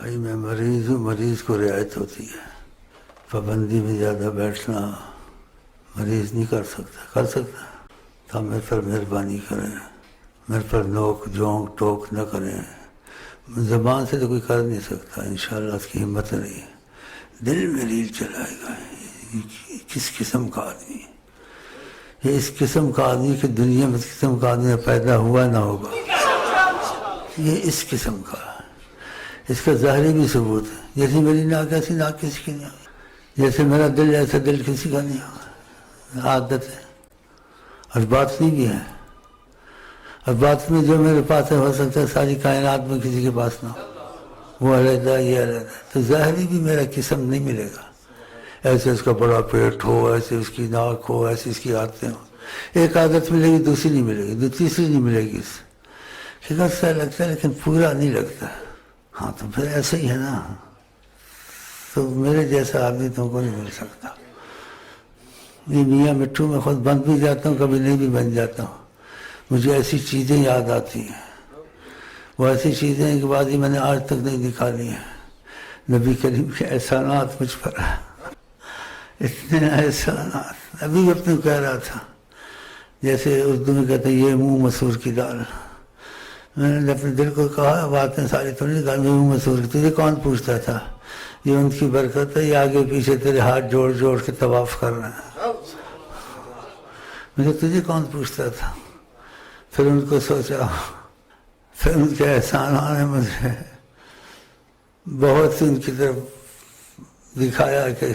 بھائی میں مریض ہوں، مریض کو رعایت ہوتی ہے، پابندی میں زیادہ بیٹھنا مریض نہیں کر سکتا، کر سکتا تو میرے پر مہربانی کریں، میرے پر نوک جھونک ٹوک نہ کریں، زبان سے تو کوئی کر نہیں سکتا، انشاءاللہ اس کی ہمت نہیں، دل میں ریل چلائے گا، کس قسم کا آدمی، یہ اس قسم کا آدمی کہ دنیا میں اس قسم کا آدمی پیدا ہوا نہ ہوگا، یہ اس قسم کا، اس کا ظاہری بھی ثبوت ہے، جیسے میری ناک ایسی ناک کسی کی نہیں ہوگی، جیسے میرا دل ایسا دل کسی کا نہیں ہوگا، عادت ہے، اور بات نہیں بھی ہے، اور بات میں جو میرے پاس ہے ہو سکتا ہے ساری کائنات میں کسی کے پاس نہ ہو، وہ علیحدہ یہ علیحدہ، تو ظاہری بھی میرا قسم نہیں ملے گا، ایسے اس کا بڑا پیٹ ہو، ایسے اس کی ناک ہو، ایسے اس کی عادتیں ہوں، ایک عادت ملے گی دوسری نہیں ملے گی، تیسری نہیں ملے گی، اس حقیقت سا لگتا ہے لیکن پورا نہیں لگتا، ہاں تو پھر ایسا ہی ہے نا، تو میرے جیسا آدمی تم کو نہیں مل سکتا، یہ میاں مٹھو میں خود بن بھی جاتا ہوں، کبھی نہیں بھی بن جاتا ہوں، مجھے ایسی چیزیں یاد آتی ہیں، وہ ایسی چیزیں ہیں کہ بعض میں نے آج تک نہیں نکالی ہیں، نبی کریم کے احسانات مجھ پر اتنے احسانات، ابھی اپنے کہہ رہا تھا، جیسے اردو میں کہتے ہیں یہ منہ مسور کی دال، میں نے اپنے دل کو کہا باتیں ساری تھوڑی نہیں کہا، منہ مسور کی، تجھے کون پوچھتا تھا، یہ ان کی برکت ہے، یہ آگے پیچھے تیرے ہاتھ جوڑ جوڑ کے طواف کر رہے ہیں، مجھے تجھے کون پوچھتا تھا، پھر ان کو سوچا، پھر ان کے احسانات نے مجھے بہت ان کی طرف دکھایا کہ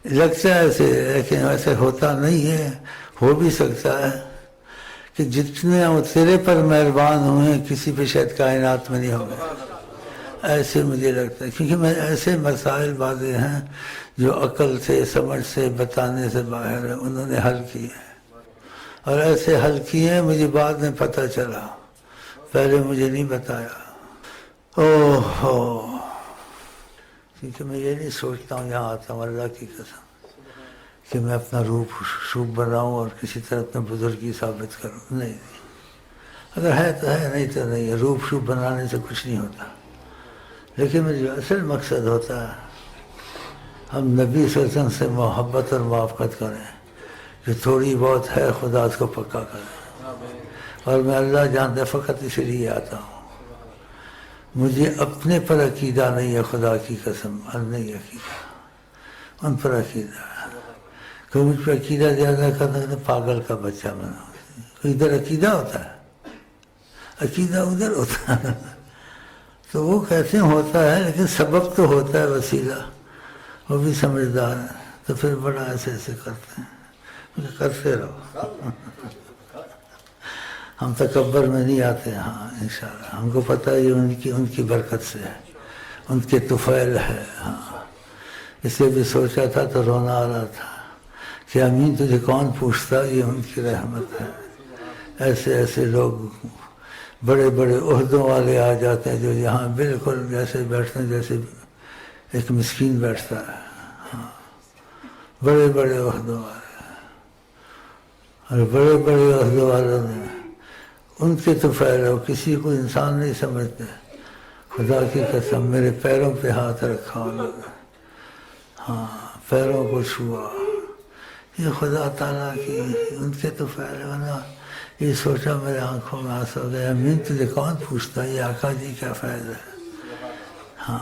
لگتا ہے ایسے، لیکن ویسے ہوتا نہیں ہے، ہو بھی سکتا ہے کہ جتنے وہ تیرے پر مہربان ہوئے کسی پہ شاید کائنات میں نہیں ہوئے، ایسے مجھے لگتا ہے، کیونکہ میں ایسے مسائل واضح ہیں جو عقل سے سمجھ سے بتانے سے باہر ہے، انہوں نے حل کیے ہیں، اور ایسے حل کیے ہیں مجھے بعد میں پتہ چلا، پہلے مجھے نہیں بتایا، اوہ، کیونکہ میں یہ نہیں سوچتا ہوں یہاں آتا ہوں اللہ کی قسم کہ میں اپنا روپ شوپ بناؤں اور کسی طرح اپنا بزرگی ثابت کروں، نہیں، اگر ہے تو ہے، نہیں تو نہیں ہے، روپ شوپ بنانے سے کچھ نہیں ہوتا، لیکن میرا جو اصل مقصد ہوتا ہے ہم نبی صلی اللہ علیہ وسلم سے محبت اور موافقت کریں، جو تھوڑی بہت ہے خدا اس کو پکا کرے، اور میں اللہ جانتا فقط اسی لیے آتا ہوں، مجھے اپنے پر عقیدہ نہیں ہے، خدا کی قسم نہیں عقیدہ، ان پر عقیدہ ہے، کوئی مجھ پہ عقیدہ زیادہ کرتا ہے تو پاگل کا بچہ بنا، کوئی ادھر عقیدہ ہوتا ہے، عقیدہ ادھر ہوتا ہے، تو وہ کیسے ہوتا ہے، لیکن سبب تو ہوتا ہے، وسیلہ، وہ بھی سمجھدار ہے، تو پھر بڑا ایسے ایسے کرتے ہیں، کرتے رہو، ہم تکبر میں نہیں آتے، ہاں انشاءاللہ، ہم کو پتہ ہے یہ ان کی برکت سے ہے، ان کے طفیل ہے، ہاں، اس لیے بھی سوچا تھا تو رونا آ رہا تھا کہ امین تجھے کون پوچھتا، یہ ان کی رحمت ہے، ایسے ایسے لوگ بڑے بڑے عہدوں والے آ جاتے ہیں جو یہاں بالکل جیسے بیٹھتے ہیں جیسے ایک مسکین بیٹھتا ہے، ہاں، بڑے بڑے عہدوں والے، اور بڑے بڑے عہدوں والوں نے ان کے تو پھیلاؤ، کسی کو انسان نہیں سمجھتے، خدا کی قسم میرے پیروں پہ ہاتھ رکھا انہوں نے، ہاں، پیروں کو چھوا، یہ خدا تعالیٰ کی ان کے تو پھیلاؤ نا، یہ سوچا میرے آنکھوں میں آنسو ہو گیا، امین تجھے کون پوچھتا، یہ آقا جی کیا فائدہ ہے، ہاں،